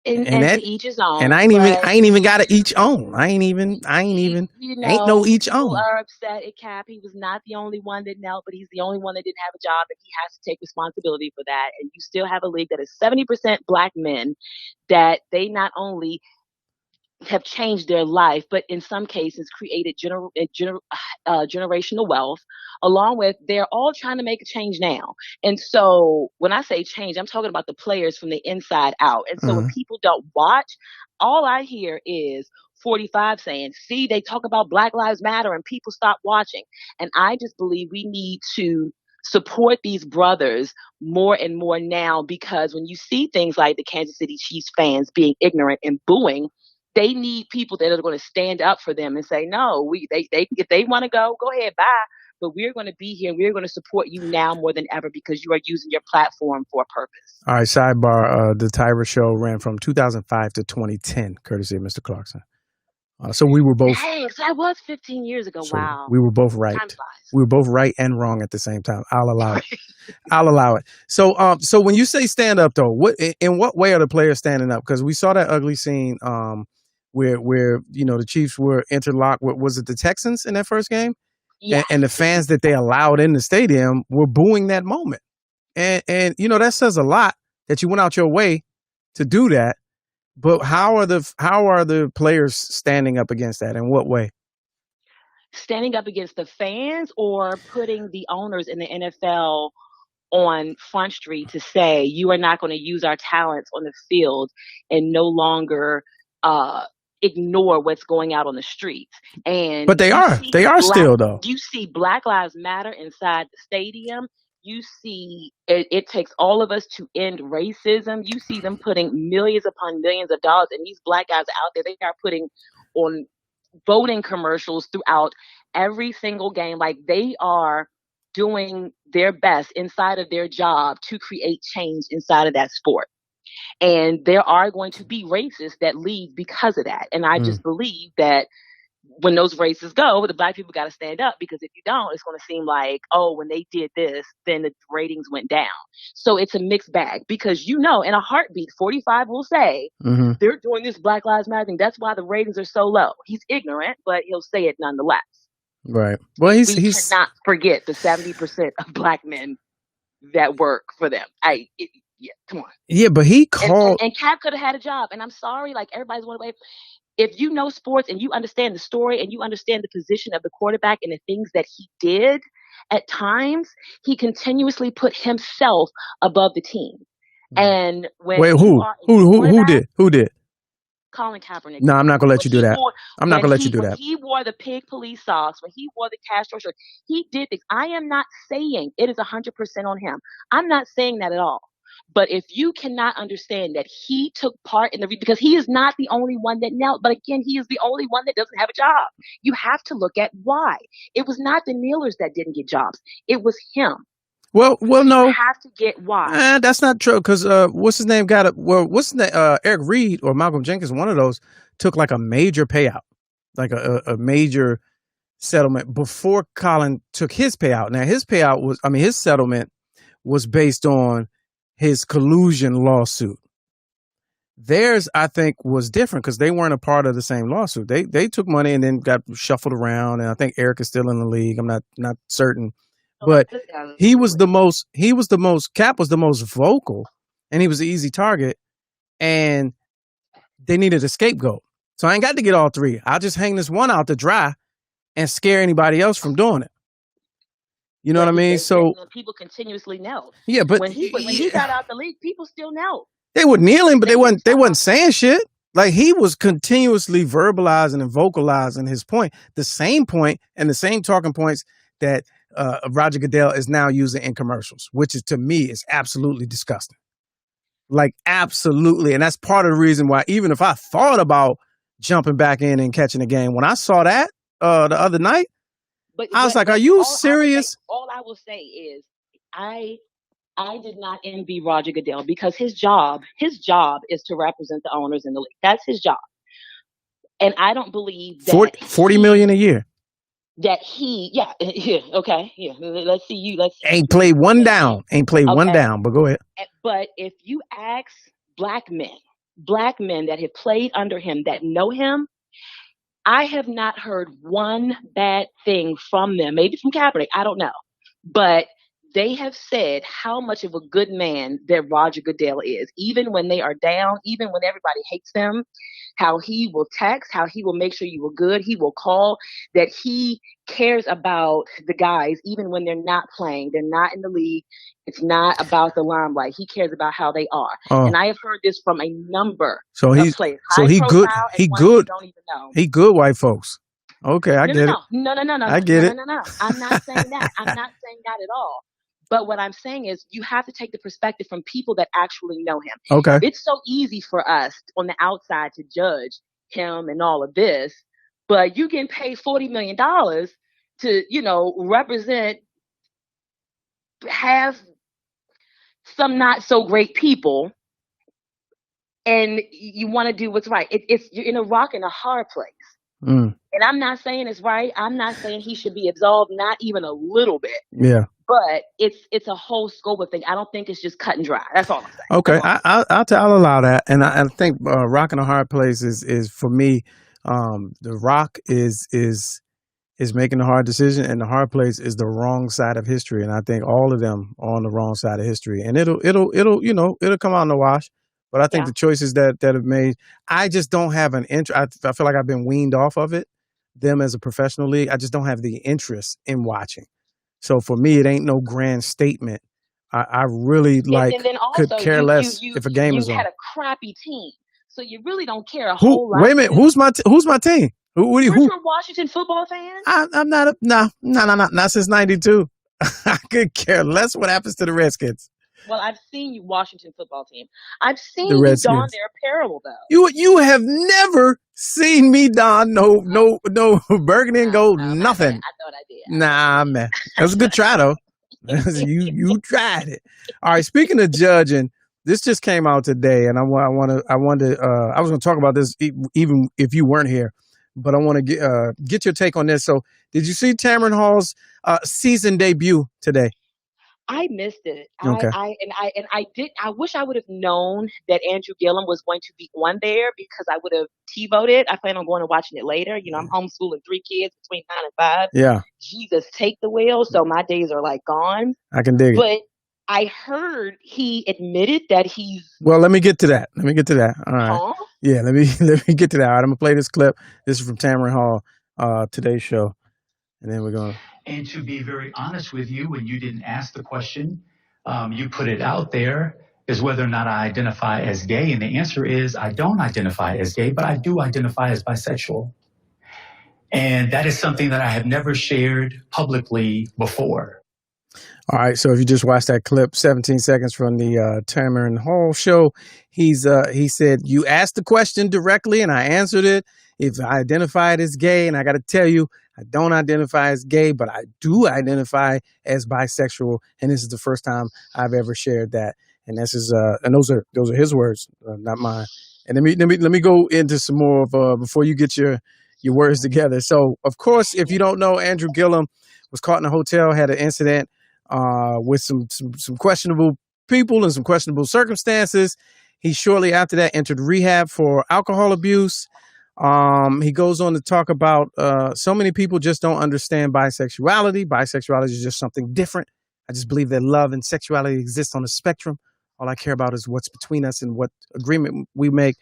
And to each his own. And I ain't even got to each own. I ain't even. Ain't no each own. People are upset at Cap. He was not the only one that knelt, but he's the only one that didn't have a job, and he has to take responsibility for that. And you still have a league that is 70% black men, that they not only have changed their life, but in some cases created generational wealth. Along with, they're all trying to make a change now. And so when I say change, I'm talking about the players from the inside out. And so when people don't watch, all I hear is 45 saying, see, they talk about Black Lives Matter and people stop watching. And I just believe we need to support these brothers more and more now, because when you see things like the Kansas City Chiefs fans being ignorant and booing, they need people that are going to stand up for them and say, no, they if they want to go ahead, bye. But we're going to be here and we're going to support you now more than ever because you are using your platform for a purpose. All right, sidebar. The Tyra Show ran from 2005 to 2010, courtesy of Mr. Clarkson. So we were both. Dang, so that was 15 years ago. So wow. we were both right. Time flies. We were both right and wrong at the same time. I'll allow it. I'll allow it. So, so when you say stand up, though, in what way are the players standing up? Because we saw that ugly scene where the Chiefs were interlocked with, was it the Texans in that first game? Yes. And the fans that they allowed in the stadium were booing that moment. And that says a lot that you went out your way to do that. But how are the players standing up against that? In what way? Standing up against the fans or putting the owners in the NFL on Front Street to say, you are not going to use our talents on the field and no longer ignore what's going out on the streets. But they are still, though. You see Black Lives Matter inside the stadium. You see it takes all of us to end racism. You see them putting millions upon millions of dollars, and these Black guys out there, they are putting on voting commercials throughout every single game. Like, they are doing their best inside of their job to create change inside of that sport. And there are going to be races that leave because of that. And I just believe that when those races go, the Black people got to stand up, because if you don't, it's going to seem like, oh, when they did this, then the ratings went down. So it's a mixed bag, because in a heartbeat, 45 will say they're doing this Black Lives Matter thing. That's why the ratings are so low. He's ignorant, but he'll say it nonetheless. Right. Well, we cannot forget the 70% of Black men that work for them. Come on. Yeah, but he called. And Cap could have had a job. And I'm sorry, like, everybody's one way. If you know sports and you understand the story and you understand the position of the quarterback and the things that he did, at times he continuously put himself above the team. And when who did? Colin Kaepernick. No, I'm not gonna let you do that. I'm not gonna let you do that. He wore the pig police socks, when he wore the Castro shirt, he did things. I am not saying it is 100% on him. I'm not saying that at all. But if you cannot understand that he took part in because he is not the only one that knelt, but again, he is the only one that doesn't have a job. You have to look at why. It was not the kneelers that didn't get jobs. It was him. Well, no. You have to get why. That's not true, because what's his name got it? Well, what's his name? Eric Reed or Malcolm Jenkins, one of those, took like a major payout, like a major settlement before Colin took his payout. Now his settlement was based on his collusion lawsuit. Theirs, I think, was different because they weren't a part of the same lawsuit. They took money and then got shuffled around, and I think Eric is still in the league. I'm not certain, but Cap was the most vocal, and he was the easy target, and they needed a scapegoat. So I ain't got to get all three. I'll just hang this one out to dry and scare anybody else from doing it. You know what I mean? So people continuously knelt. Yeah, but when he got out the league, people still knelt. They were kneeling, but they wasn't saying shit. Like, he was continuously verbalizing and vocalizing his point, the same point and the same talking points that Roger Goodell is now using in commercials, which is, to me, is absolutely disgusting. Like, absolutely. And that's part of the reason why, even if I thought about jumping back in and catching a game, when I saw that the other night, I was like, are you serious? All I will say is I did not envy Roger Goodell, because his job is to represent the owners in the league. That's his job. And I don't believe that $40 million a year. That okay. Yeah. Let's see. Ain't played one down, but go ahead. But if you ask black men that have played under him, that know him, I have not heard one bad thing from them. Maybe from Kaepernick, I don't know. But they have said how much of a good man that Roger Goodell is, even when they are down, even when everybody hates them, how he will text, how he will make sure you are good. He will call, that he cares about the guys, even when they're not playing, they're not in the league. It's not about the limelight. He cares about how they are. And I have heard this from a number of players. He High good. profile He and ones good. you don't even know. He good white folks. Okay, I get it. No. I get it. No. I'm not saying that. I'm not saying that at all. But what I'm saying is you have to take the perspective from people that actually know him. Okay. It's so easy for us on the outside to judge him and all of this, but you getting paid $40 million to, represent have some not so great people, and you want to do what's right. You're in a rock and a hard place. Mm. And I'm not saying it's right. I'm not saying he should be absolved, not even a little bit. Yeah. But it's a whole scope of things. I don't think it's just cut and dry. That's all I'm saying. Okay, I'll allow that, and I think rock in a hard place is for me. The rock is making a hard decision, and the hard place is the wrong side of history. And I think all of them are on the wrong side of history, and it'll come out in the wash. But I think the choices that have made, I just don't have an interest. I feel like I've been weaned off of it. Them as a professional league, I just don't have the interest in watching. So for me, it ain't no grand statement. I really and then also, could care less if a game is on. You had a crappy team, so you really don't care a whole lot. Wait a minute, who's my team? Who? You're a Washington football fan? I'm not not since '92. I could care less what happens to the Redskins. Well, I've seen you Washington football team. I've seen The you Redskins. don their apparel though. You have never seen me don no burgundy and gold, nothing. I thought I did. Nah, man, that was a good try though. you tried it. All right. Speaking of judging, this just came out today, and I was going to talk about this even if you weren't here, but I want to get your take on this. So, did you see Tamron Hall's season debut today? I missed it. Okay. I wish I would have known that Andrew Gillum was going to be on there, because I would have T-voted. I plan on going and watching it later. I'm homeschooling 3 kids between 9 and 5. Yeah. Jesus, take the wheel. So my days are like gone. I can dig it. But I heard he admitted that he's. Well, let me get to that. All right. Huh? Yeah. Let me get to that. All right, I'm gonna play this clip. This is from Tamron Hall, today's show, and then we're gonna. And to be very honest with you, when you didn't ask the question, you put it out there, is whether or not I identify as gay. And the answer is I don't identify as gay, but I do identify as bisexual. And that is something that I have never shared publicly before. All right. So if you just watched that clip, 17 seconds from the Tamron Hall show, he said, you asked the question directly and I answered it. If I identified as gay, and I got to tell you, I don't identify as gay, but I do identify as bisexual, and this is the first time I've ever shared that. And this is and those are his words, not mine. And let me go into some more of before you get your words together. So, of course, if you don't know, Andrew Gillum was caught in a hotel, had an incident with some questionable people and some questionable circumstances. He shortly after that entered rehab for alcohol abuse. He goes on to talk about so many people just don't understand bisexuality. Bisexuality is just something different. I just believe that love and sexuality exist on a spectrum. All I care about is what's between us and what agreement we make.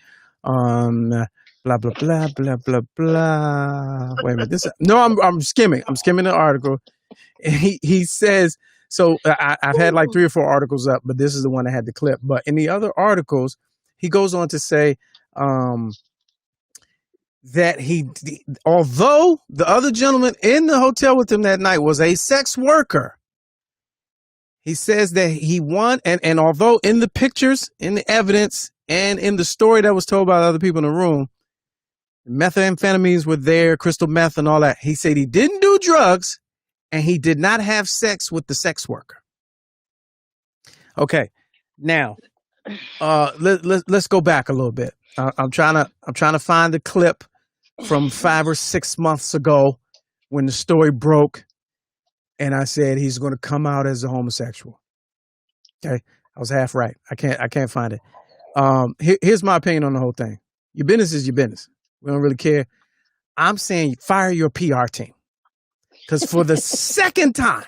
Blah blah blah blah blah blah. Wait a minute. I'm skimming. I'm skimming the article. And he says so. I've had like 3 or 4 articles up, but this is the one that had the clip. But in the other articles, he goes on to say. That although the other gentleman in the hotel with him that night was a sex worker, he says that he won. And although in the pictures, in the evidence, and in the story that was told by the other people in the room, methamphetamines were there, crystal meth and all that. He said he didn't do drugs and he did not have sex with the sex worker. Okay. Now, let's go back a little bit. I'm trying to find the clip from 5 or 6 months ago when the story broke, and I said he's going to come out as a homosexual. Okay, I was half right. I can't find it. Here's my opinion on the whole thing. Your business is your business. We don't really care. I'm saying fire your PR team, because for the second time,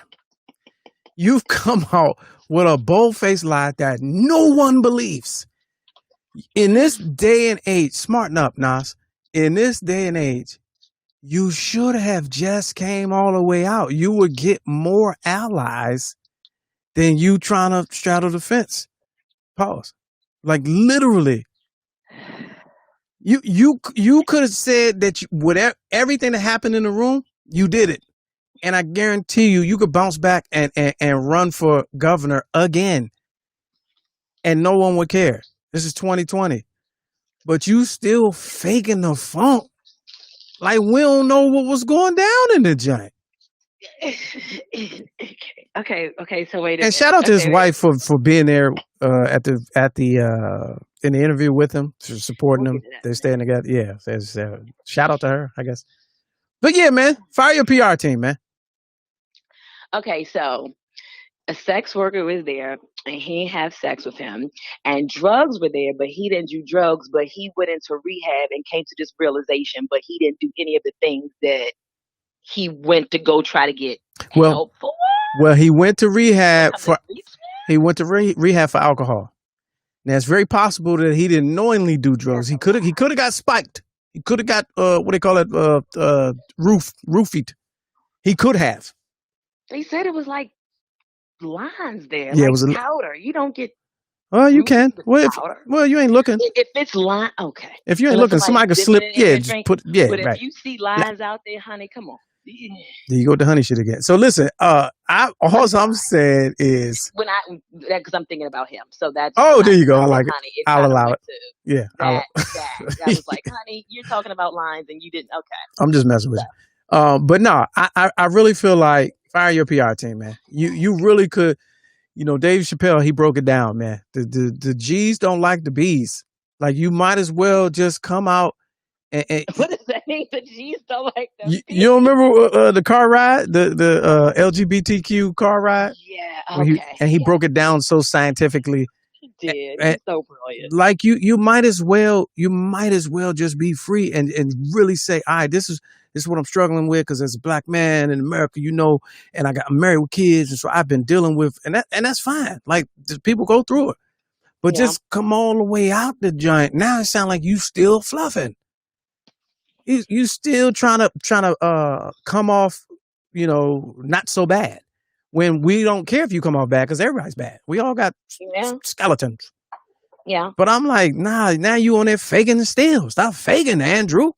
You've come out with a bold-faced lie that no one believes. In this day and age, smarten up, Nas. In this day and age, you should have just came all the way out. You would get more allies than you trying to straddle the fence. Pause. Like literally. You could have said that whatever everything that happened in the room, you did it. And I guarantee you could bounce back and run for governor again. And no one would care. This is 2020. But you still faking the funk. Like we don't know what was going down in the joint. Okay. So wait a minute. And shout out to his wife for being there at the in the interview with him, supporting him. They're staying together. Yeah, shout out to her, I guess. But yeah, man, fire your PR team, man. Okay, so a sex worker was there, and he didn't have sex with him, and drugs were there, but he didn't do drugs, but he went into rehab and came to this realization, but he didn't do any of the things that he went to go try to get help for. Well, he went to rehab for rehab for alcohol. Now it's very possible that he didn't knowingly do drugs. He could have got spiked. He could have got what they call it roofied. He could have. They said it was like lines there. Yeah, like it was powder. You don't get. Well, you can. Well, you ain't looking. If it's line, okay. If you ain't looking, somebody could slip. Yeah, just put. Yeah, but right. if you see lines out there, honey, come on. There you go with the honey shit again. So listen, all I'm saying is because I'm thinking about him. So that's there you go. I like honey, it. I'll allow it. Yeah, that was like, honey, you're talking about lines and you didn't. Okay, I'm just messing with you. But no, I really feel like fire your PR team, man. You really could. You know, Dave Chappelle, he broke it down, man. The G's don't like the B's. Like you might as well just come out. And what does that mean? The G's don't like them. You don't remember the car ride, the LGBTQ car ride? Yeah, okay. He broke it down so scientifically. He did. He's so brilliant. Like you might as well just be free and really say, all right, this is what I'm struggling with because as a black man in America, you know, and I'm married with kids, and so I've been dealing with, and that's fine. Like people go through it, but just come all the way out the joint. Now it sounds like you still fluffing. You still trying to come off, you know, not so bad. When we don't care if you come off bad because everybody's bad. We all got skeletons. Yeah. But I'm like, nah. Now you on there faking the still. Stop faking, Andrew.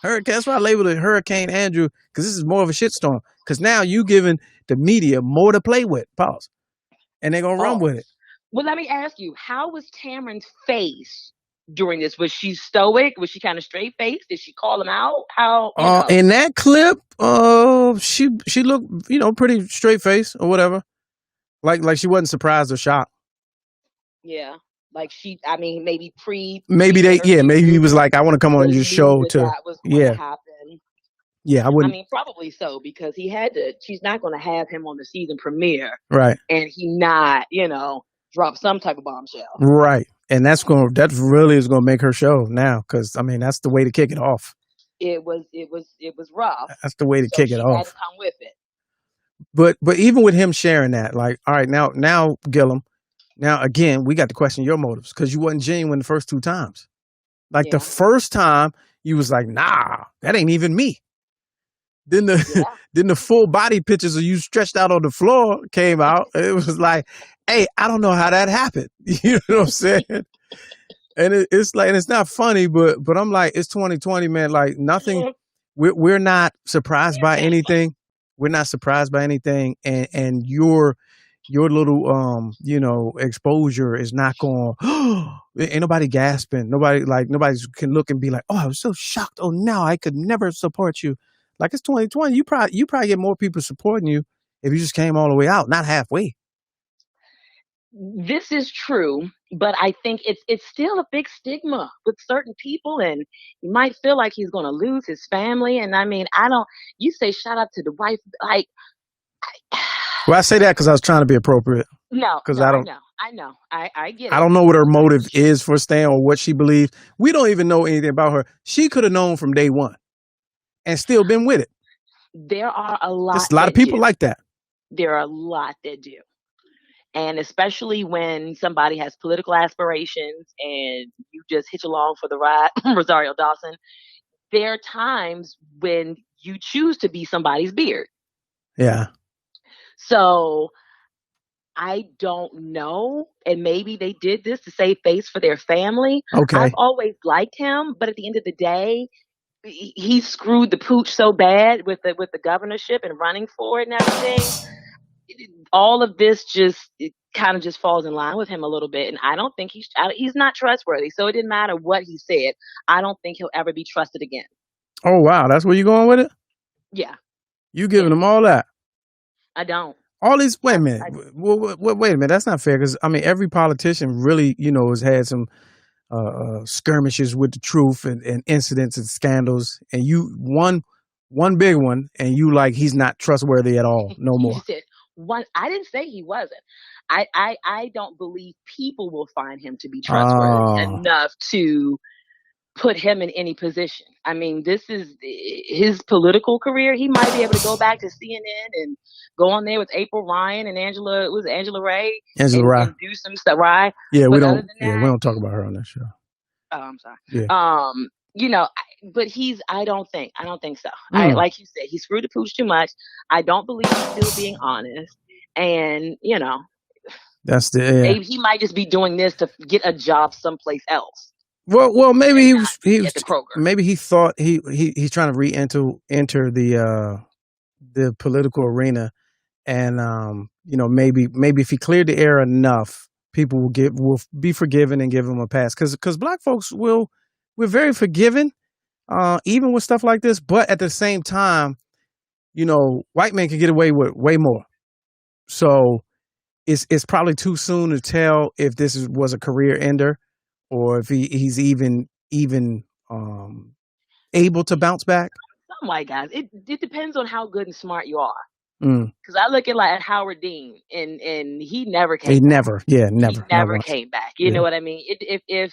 That's why I labeled it Hurricane Andrew because this is more of a shitstorm. Because now you giving the media more to play with. Pause. And they're gonna run with it. Well, let me ask you, how was Tamron's face during this? Was she stoic? Was she kind of straight faced? Did she call him out? How? In that clip, she looked, you know, pretty straight faced or whatever. Like she wasn't surprised or shocked. Yeah. Like maybe maybe he was like, I want to come on your show to happen. Yeah, I wouldn't. I mean, probably so because he had to. She's not going to have him on the season premiere, right? And he not, drop some type of bombshell, right? And that really is going to make her show now because I mean that's the way to kick it off. It was rough. That's the way to kick it off. Had to come with it. But even with him sharing that, like, all right, now Gillum. Now, again, we got to question your motives because you wasn't genuine the first two times. Like the first time, you was like, nah, that ain't even me. Then the full body pictures of you stretched out on the floor came out. It was like, hey, I don't know how that happened. You know what I'm saying? And it's like, and it's not funny, but I'm like, it's 2020, man. Like nothing, we're not surprised by anything. We're not surprised by anything. And your little, exposure is not going, ain't nobody gasping. Nobody can look and be like, oh, I was so shocked. Oh, no, I could never support you. Like it's 2020. You probably get more people supporting you if you just came all the way out, not halfway. This is true, but I think it's still a big stigma with certain people, and you might feel like he's going to lose his family. And I mean, you say shout out to the wife, like. Well, I say that because I was trying to be appropriate. No, because I don't. I know. I get it. I don't know what her motive is for staying or what she believes. We don't even know anything about her. She could have known from day one and still been with it. There are a lot. There's a lot of people like that. There are a lot that do. And especially when somebody has political aspirations and you just hitch along for the ride, Rosario Dawson, there are times when you choose to be somebody's beard. Yeah. So I don't know. And maybe they did this to save face for their family. Okay. I've always liked him, but at the end of the day, he screwed the pooch so bad with the governorship and running for it and everything. All of this kind of just falls in line with him a little bit, and I don't think he's not trustworthy. So it didn't matter what he said. I don't think he'll ever be trusted again. Oh wow, that's where you going with it? Yeah, You giving him all that? I don't. All these. Wait a minute. Wait a minute. That's not fair because I mean every politician really has had some skirmishes with the truth and incidents and scandals, and you one big one, and you like he's not trustworthy at all no more. Said one. I didn't say he wasn't. I don't believe people will find him to be trustworthy enough to put him in any position. I mean, this is his political career. He might be able to go back to CNN and go on there with April Ryan and Angela Ray and do some stuff, right? Yeah, but we don't talk about her on that show. Oh, I'm sorry. Yeah. But I don't think so. Like you said, he screwed the pooch too much. I don't believe he's still being honest. And, that's maybe he might just be doing this to get a job someplace else. Well, maybe he was at the Kroger. Maybe he thought he's trying to enter the political arena, and maybe if he cleared the air enough, people will be forgiven and give him a pass because black folks we're very forgiving, even with stuff like this. But at the same time, white men can get away with way more. So it's probably too soon to tell if this was a career ender. Or if he's even able to bounce back? Some white guys. It depends on how good and smart you are. Because I look at Howard Dean, and he never came. He back. never came back. You know what I mean? If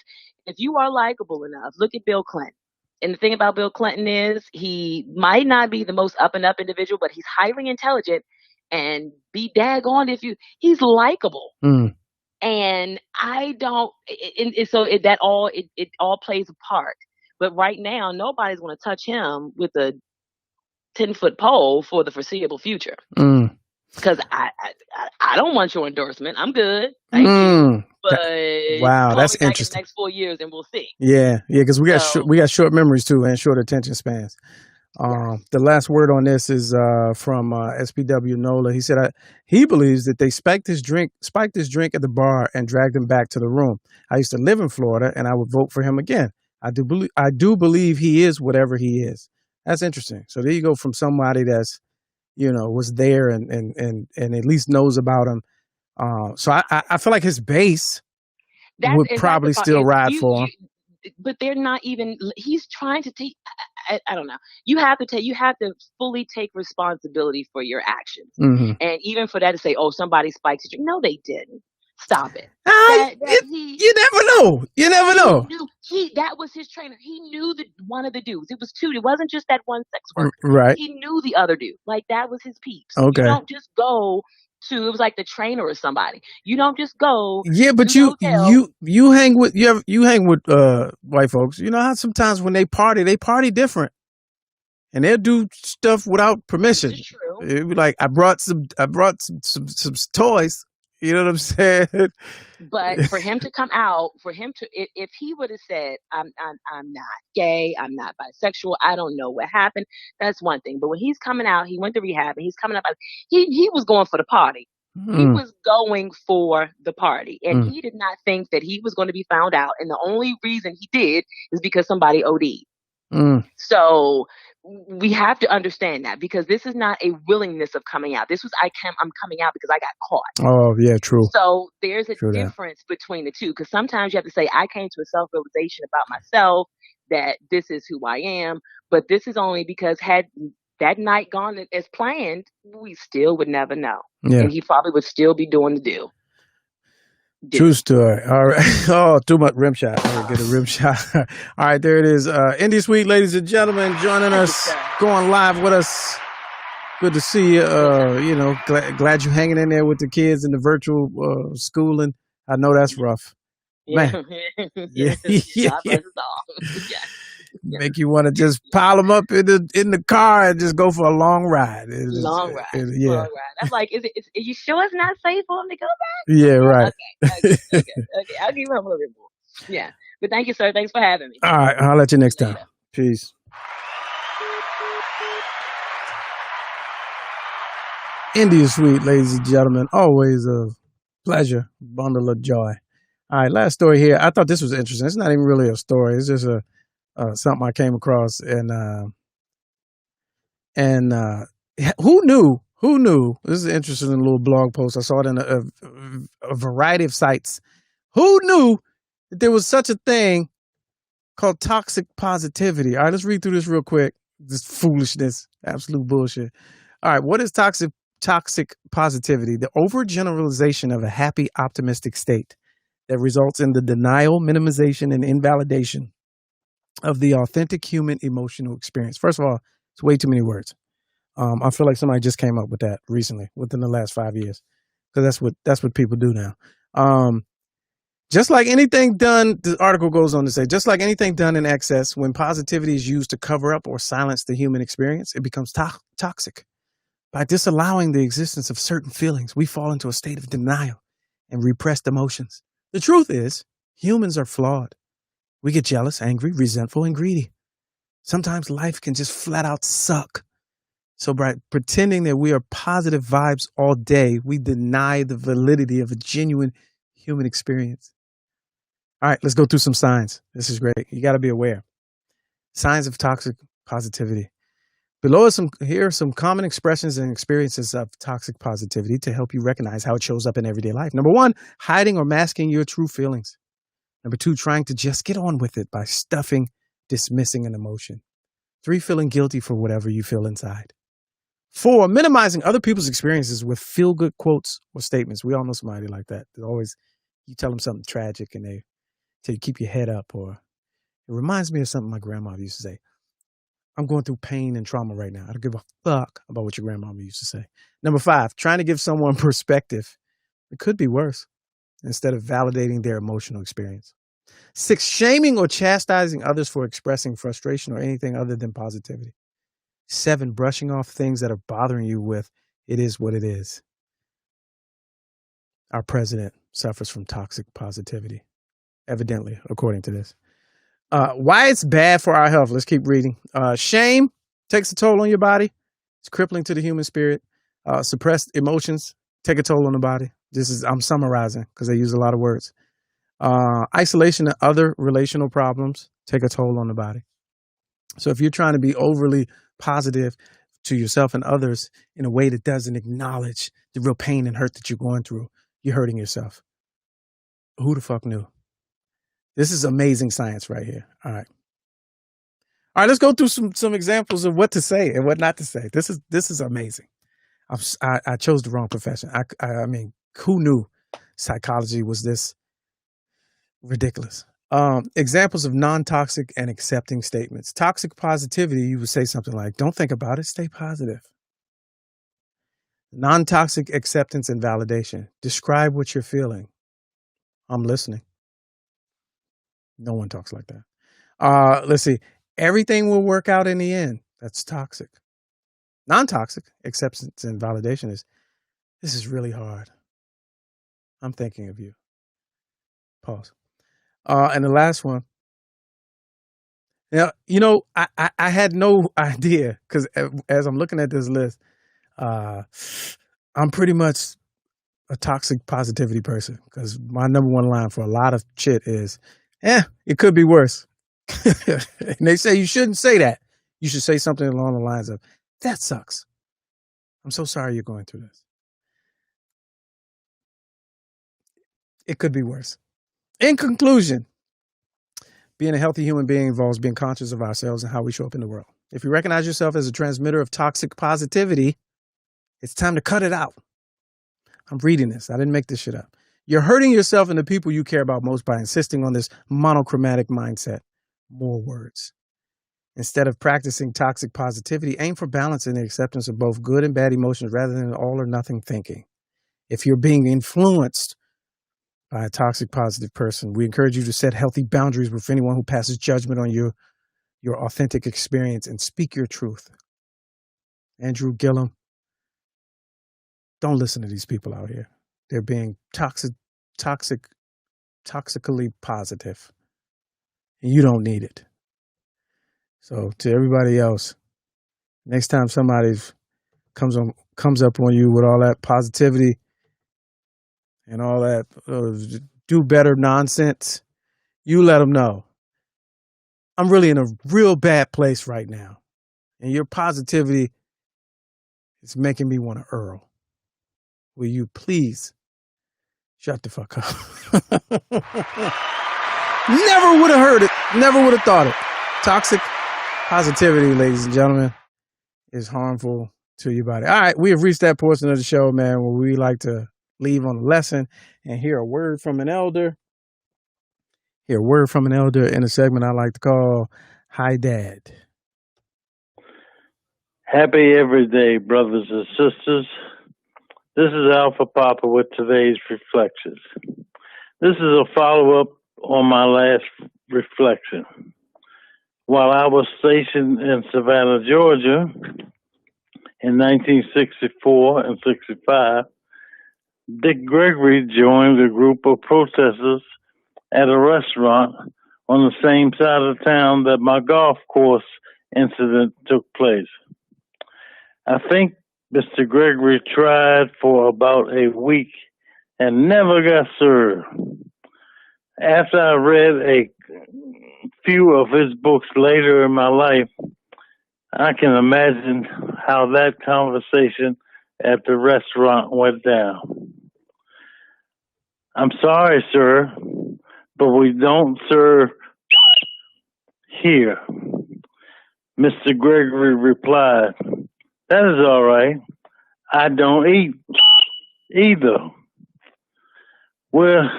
you are likable enough, look at Bill Clinton. And the thing about Bill Clinton is he might not be the most up and up individual, but he's highly intelligent and be daggone he's likable. And I don't, so that all plays a part. But right now, nobody's going to touch him with a 10-foot pole for the foreseeable future. Because I don't want your endorsement. I'm good. Thank you. But wow, that's interesting. interesting. The next 4 years, and we'll see. Yeah, because we got short memories too and short attention spans. The last word on this is from SPW Nola. He said he believes that they spiked his drink at the bar and dragged him back to the room. I used to live in Florida, and I would vote for him again. I do believe he is whatever he is. That's interesting. So there you go from somebody that's was there and at least knows about him. So I feel like his base would probably still ride for him. But they're not even. He's trying to take. I don't know. You have to fully take responsibility for your actions, and even for that to say, "Oh, somebody spiked it." No, they didn't. Stop it. You never know. You never know. That was his trainer. He knew one of the dudes. It was two. It wasn't just that one sex worker. Right. He knew the other dude. Like that was his peeps. Okay. You don't just go to. It was like the trainer or somebody. You don't just go. Yeah, but you hang with white folks. You know how sometimes when they party different, and they'll do stuff without permission. This is true. It'd be like I brought some toys. You know what I'm saying? But for him to come out, if he would have said, I'm not gay, I'm not bisexual, I don't know what happened, that's one thing. But when he's coming out, he went to rehab and he's coming up, he was going for the party. He was going for the party. And he did not think that he was going to be found out. And the only reason he did is because somebody OD'd. So we have to understand that because this is not a willingness of coming out. This was I'm coming out because I got caught. Oh yeah, true. So there's a difference between the two because sometimes you have to say I came to a self-realization about myself that this is who I am, but this is only because had that night gone as planned, we still would never know, and he probably would still be doing the do. True story. All right. Oh, too much rim shot. I'm gonna get a rim shot. All right, there it is. Indie Sweet, ladies and gentlemen, joining us, going live with us. Good to see you. You know, glad you're hanging in there with the kids in the virtual schooling. I know that's rough, Yeah. man. Yes. Yeah, God yeah. bless us all. Yes. Yes. Make you want to just pile them up in the car and just go for a long ride. Long ride. Yeah, Long ride. I'm like, is you sure it's not safe for him to go back? yeah, right. Okay. I'll give him a little bit more. Yeah. But thank you, sir. Thanks for having me. All right, I'll let you next time. Later. Peace. India Sweet, ladies and gentlemen. Always a pleasure, bundle of joy. All right, last story here. I thought this was interesting. It's not even really a story. It's just something I came across, and who knew? Who knew? This is an interesting little blog post. I saw it in a variety of sites. Who knew that there was such a thing called toxic positivity? All right, let's read through this real quick. This foolishness, absolute bullshit. All right, what is toxic positivity? The overgeneralization of a happy, optimistic state that results in the denial, minimization, and invalidation of the authentic human emotional experience. First of all, it's way too many words. I feel like somebody just came up with that recently, within the last 5 years, because that's what people do now. Just like anything done, the article goes on to say, just like anything done in excess, when positivity is used to cover up or silence the human experience, it becomes toxic. By disallowing the existence of certain feelings, we fall into a state of denial and repressed emotions. The truth is, humans are flawed. We get jealous, angry, resentful, and greedy. Sometimes life can just flat out suck. So by pretending that we are positive vibes all day, we deny the validity of a genuine human experience. All right, let's go through some signs. This is great. You got to be aware. Signs of toxic positivity. Below is here are some common expressions and experiences of toxic positivity to help you recognize how it shows up in everyday life. Number 1, hiding or masking your true feelings. Number 2, trying to just get on with it by stuffing, dismissing an emotion. 3, feeling guilty for whatever you feel inside. 4, minimizing other people's experiences with feel-good quotes or statements. We all know somebody like that. There's always, you tell them something tragic and they tell you keep your head up, or it reminds me of something my grandmother used to say. I'm going through pain and trauma right now. I don't give a fuck about what your grandmama used to say. Number 5, trying to give someone perspective. It could be worse, instead of validating their emotional experience. 6, shaming or chastising others for expressing frustration or anything other than positivity. 7, brushing off things that are bothering you with, it is what it is. Our president suffers from toxic positivity, evidently, according to this. Why it's bad for our health. Let's keep reading. Shame takes a toll on your body. It's crippling to the human spirit. Suppressed emotions take a toll on the body. I'm summarizing because they use a lot of words. Isolation and other relational problems take a toll on the body. So if you're trying to be overly positive to yourself and others in a way that doesn't acknowledge the real pain and hurt that you're going through, you're hurting yourself. Who the fuck knew? This is amazing science right here. All right. All right, let's go through some examples of what to say and what not to say. This is amazing. I chose the wrong profession. I mean, who knew psychology was this ridiculous? Examples of non-toxic and accepting statements. Toxic positivity, you would say something like, don't think about it, stay positive. Non-toxic acceptance and validation. Describe what you're feeling. I'm listening. No one talks like that. Let's see. Everything will work out in the end. That's toxic. Non-toxic acceptance and validation is, this is really hard. I'm thinking of you. Pause. And the last one. Now, I had no idea, because as I'm looking at this list, I'm pretty much a toxic positivity person, because my number one line for a lot of shit is, it could be worse. And they say you shouldn't say that. You should say something along the lines of, that sucks. I'm so sorry you're going through this. It could be worse. In conclusion, being a healthy human being involves being conscious of ourselves and how we show up in the world. If you recognize yourself as a transmitter of toxic positivity, it's time to cut it out. I'm reading this. I didn't make this shit up. You're hurting yourself and the people you care about most by insisting on this monochromatic mindset. More words. Instead of practicing toxic positivity, aim for balance and the acceptance of both good and bad emotions rather than all or nothing thinking. If you're being influenced by a toxic positive person, we encourage you to set healthy boundaries with anyone who passes judgment on your authentic experience and speak your truth. Andrew Gillum, don't listen to these people out here. They're being toxically positive. And you don't need it. So to everybody else, next time somebody comes up on you with all that positivity and all that do better nonsense, you let them know. I'm really in a real bad place right now. And your positivity is making me want to Earl. Will you please shut the fuck up? Never would have heard it. Never would have thought it. Toxic positivity, ladies and gentlemen, is harmful to your body. All right, we have reached that portion of the show, man, where we like to leave on a lesson and hear a word from an elder. Hear a word from an elder in a segment I like to call Hi Dad. Happy every day, brothers and sisters. This is Alpha Papa with today's reflections. This is a follow-up on my last reflection. While I was stationed in Savannah, Georgia in 1964 and 65, Dick Gregory joined a group of protesters at a restaurant on the same side of town that my golf course incident took place. I think Mr. Gregory tried for about a week and never got served. After I read a few of his books later in my life, I can imagine how that conversation at the restaurant went down. I'm sorry, sir, but we don't serve here. Mr. Gregory replied, that is all right. I don't eat either. Well,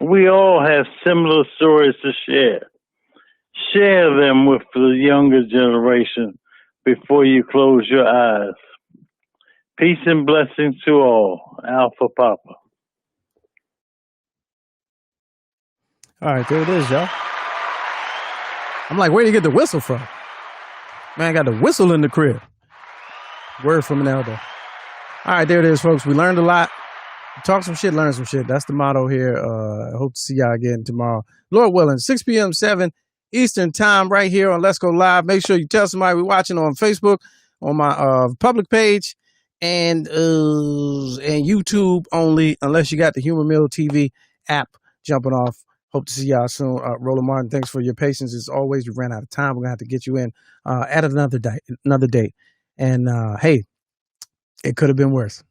we all have similar stories to share. Share them with the younger generation before you close your eyes. Peace and blessings to all. Alpha Papa. All right, there it is, y'all. I'm like, where do you get the whistle from? Man, I got the whistle in the crib. Word from an elder. All right, there it is, folks. We learned a lot. Talk some shit, learn some shit. That's the motto here. I hope to see y'all again tomorrow. Lord willing, 6 p.m., 7 Eastern time right here on Let's Go Live. Make sure you tell somebody we're watching on Facebook, on my public page, and YouTube only, unless you got the Humor Mill TV app jumping off. Hope to see y'all soon. Roland Martin, thanks for your patience. As always, we ran out of time. We're going to have to get you in at another date. And hey, it could have been worse.